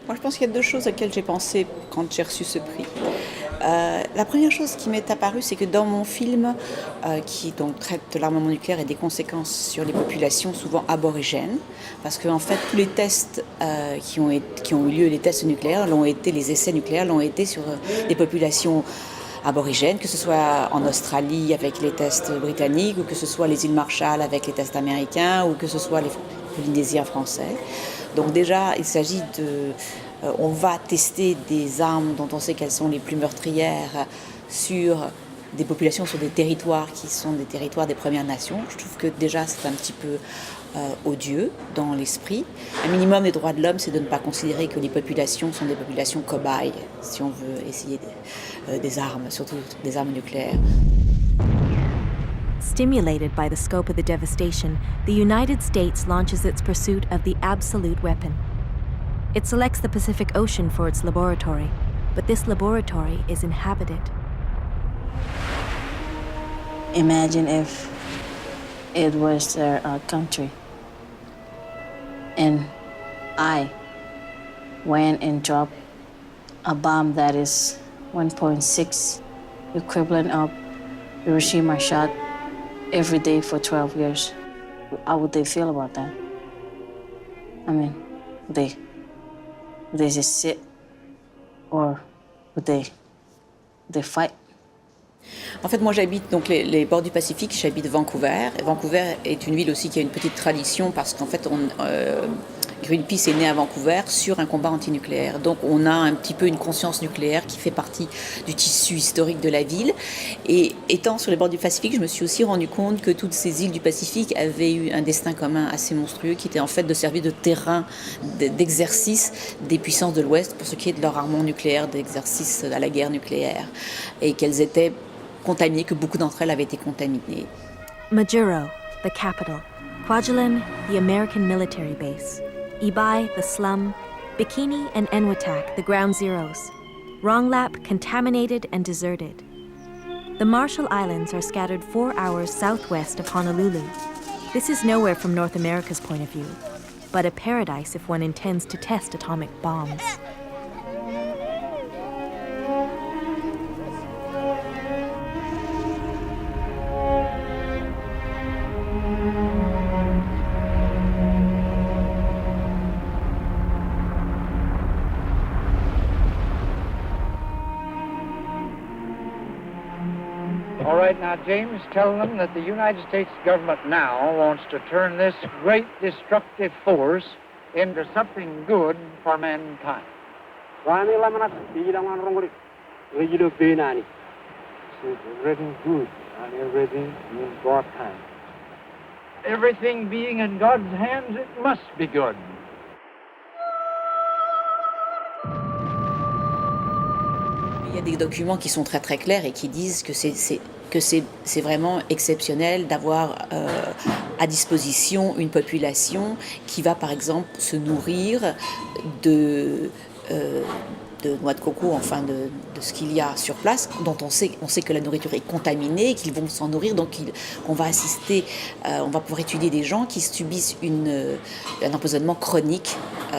Moi, je pense qu'il y a deux choses auxquelles j'ai pensé quand j'ai reçu ce prix. La première chose qui m'est apparue, c'est que dans mon film, qui donc traite de l'armement nucléaire et des conséquences sur les populations souvent aborigènes, parce qu'en fait tous les tests qui ont eu lieu, les tests nucléaires, les essais nucléaires l'ont été sur des populations aborigènes, que ce soit en Australie avec les tests britanniques, ou que ce soit les îles Marshall avec les tests américains, ou que ce soit les Polynésiens français. Donc déjà, il s'agit de... on va tester des armes dont on sait qu'elles sont les plus meurtrières sur des populations, sur des territoires qui sont des territoires des Premières Nations. Je trouve que déjà c'est un petit peu odieux dans l'esprit. Un minimum des droits de l'homme, c'est de ne pas considérer que les populations sont des populations cobayes, si on veut essayer des armes, surtout des armes nucléaires. Stimulated by the scope of the devastation, the United States launches its pursuit of the absolute weapon. It selects the Pacific Ocean for its laboratory, but this laboratory is inhabited. Imagine if it was their country and I went and dropped a bomb that is 1.6 equivalent of Hiroshima shot every day for 12 years. How would they feel about that? I mean, would they just sit or would they fight? En fait, moi, j'habite donc les bords du Pacifique. J'habite Vancouver. Et Vancouver est une ville aussi qui a une petite tradition parce qu'en fait, Greenpeace est né à Vancouver sur un combat antinucléaire. Donc, on a un petit peu une conscience nucléaire qui fait partie du tissu historique de la ville. Et étant sur les bords du Pacifique, je me suis aussi rendu compte que toutes ces îles du Pacifique avaient eu un destin commun assez monstrueux, qui était en fait de servir de terrain d'exercice des puissances de l'Ouest pour ce qui est de leur armement nucléaire, d'exercice à la guerre nucléaire, et qu'elles étaient contaminées, que beaucoup d'entre elles avaient été contaminées. Majuro, the capital. Kwajalein, the American military base. Ibai, the slum. Bikini and Enwatak, the ground zeros. Ronglap, contaminated and deserted. The Marshall Islands are scattered 4 hours southwest of Honolulu. This is nowhere from North America's point of view, but a paradise if one intends to test atomic bombs. All right, now, James, tell them that the United States government now wants to turn this great destructive force into something good for mankind. Everything good and everything in God's hands. Everything being in God's hands, it must be good. Il y a des documents qui sont très très clairs et qui disent que c'est vraiment exceptionnel d'avoir à disposition une population qui va par exemple se nourrir de noix de coco, enfin de ce qu'il y a sur place, dont on sait que la nourriture est contaminée, qu'ils vont s'en nourrir, donc on va assister, on va pouvoir étudier des gens qui subissent un empoisonnement chronique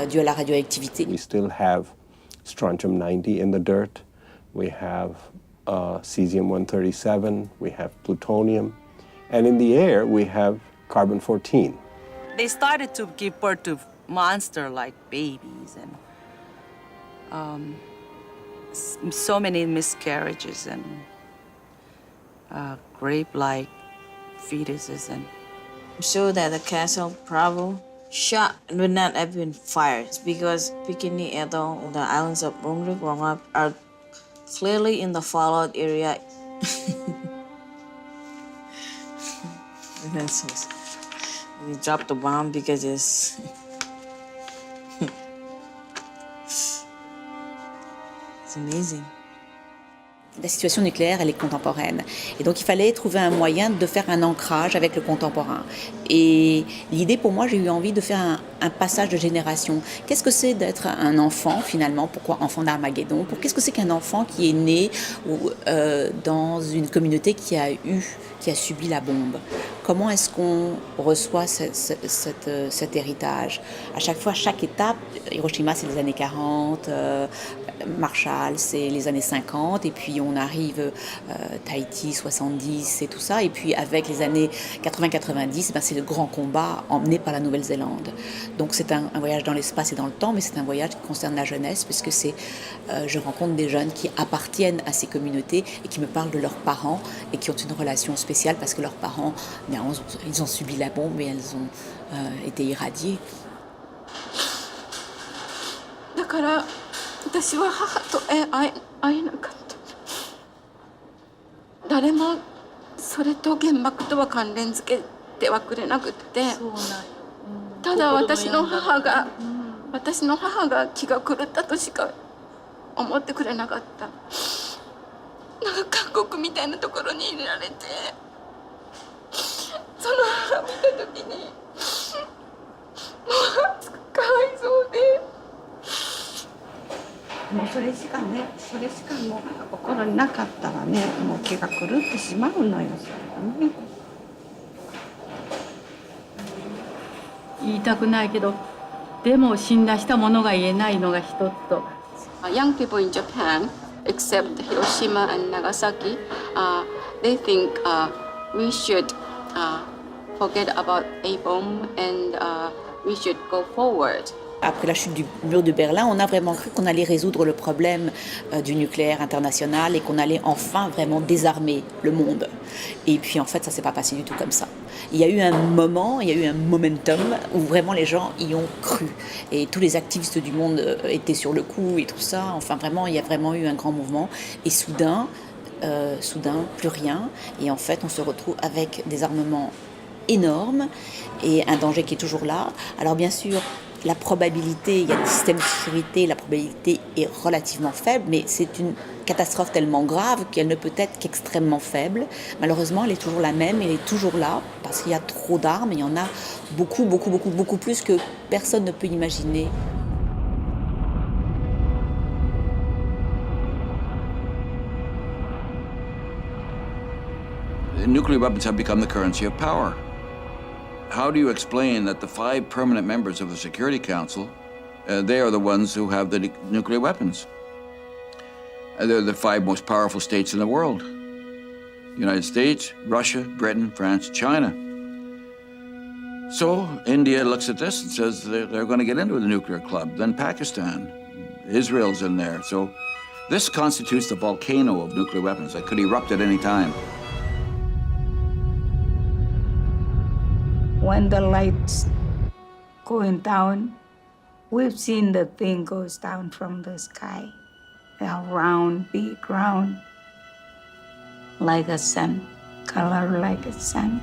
dû à la radioactivité. We still have strontium-90 in the dirt. We have cesium-137, we have plutonium, and in the air we have carbon-14. They started to give birth to monster-like babies and so many miscarriages and grape-like fetuses. And I'm sure that the Castle Bravo shot would not have been fired because Bikini Atoll or the islands of Rongrip Rongrap are clearly in the fallout area. We dropped the bomb because it's amazing. la situation nucléaire, elle est contemporaine. Et donc, il fallait trouver un moyen de faire un ancrage avec le contemporain. Et l'idée, pour moi, j'ai eu envie de faire un passage de génération. Qu'est-ce que c'est d'être un enfant, finalement? Pourquoi enfant d'Armageddon? Qu'est-ce que c'est qu'un enfant qui est né dans une communauté qui a subi la bombe? Comment est-ce qu'on reçoit cet héritage? À chaque fois, chaque étape, Hiroshima, c'est les années 40, Marshall, c'est les années 50, et puis on arrive Tahiti, 70 et tout ça, et puis avec les années 80-90, c'est le grand combat emmené par la Nouvelle-Zélande. Donc c'est un voyage dans l'espace et dans le temps, mais c'est un voyage qui concerne la jeunesse, puisque je rencontre des jeunes qui appartiennent à ces communautés et qui me parlent de leurs parents et qui ont une relation spéciale parce que leurs parents, ils ont subi la bombe et elles ont été irradiées. だから私は母と会えなかった。誰もそれと原爆とは関連付けてはくれなくって、ただ私の母が気が狂ったとしか思ってくれなかった。なんか韓国みたいなところに入れられて、その母見た時にもうかわいそうで。もうそれしかもう心になかったらね、もう気が狂ってしまうのよ、それはね。言いたくないけど、でも信頼したものが言えないのが一つと。Young people in Japan, except Hiroshima and Nagasaki, they think we should forget about a bomb and we should go forward. Après la chute du mur de Berlin, on a vraiment cru qu'on allait résoudre le problème du nucléaire international et qu'on allait enfin vraiment désarmer le monde. Et puis en fait, ça ne s'est pas passé du tout comme ça. Il y a eu un moment, il y a eu un momentum où vraiment les gens y ont cru. Et tous les activistes du monde étaient sur le coup et tout ça. Enfin vraiment, il y a vraiment eu un grand mouvement. Et soudain, plus rien. Et en fait, on se retrouve avec des armements énormes et un danger qui est toujours là. Alors bien sûr, la probabilité, il y a des systèmes de sécurité, la probabilité est relativement faible, mais c'est une catastrophe tellement grave qu'elle ne peut être qu'extrêmement faible. Malheureusement, elle est toujours la même, elle est toujours là, parce qu'il y a trop d'armes, il y en a beaucoup, beaucoup, beaucoup, beaucoup plus que personne ne peut imaginer. Nuclear weapons have become the currency of power. How do you explain that the 5 permanent members of the Security Council, they are the ones who have the nuclear weapons? They're the 5 most powerful states in the world. United States, Russia, Britain, France, China. So India looks at this and says they're going to get into the nuclear club. Then Pakistan, Israel's in there. So this constitutes the volcano of nuclear weapons that could erupt at any time. When the light's going down, we've seen the thing goes down from the sky. A round, big round, like a sun, color like a sun.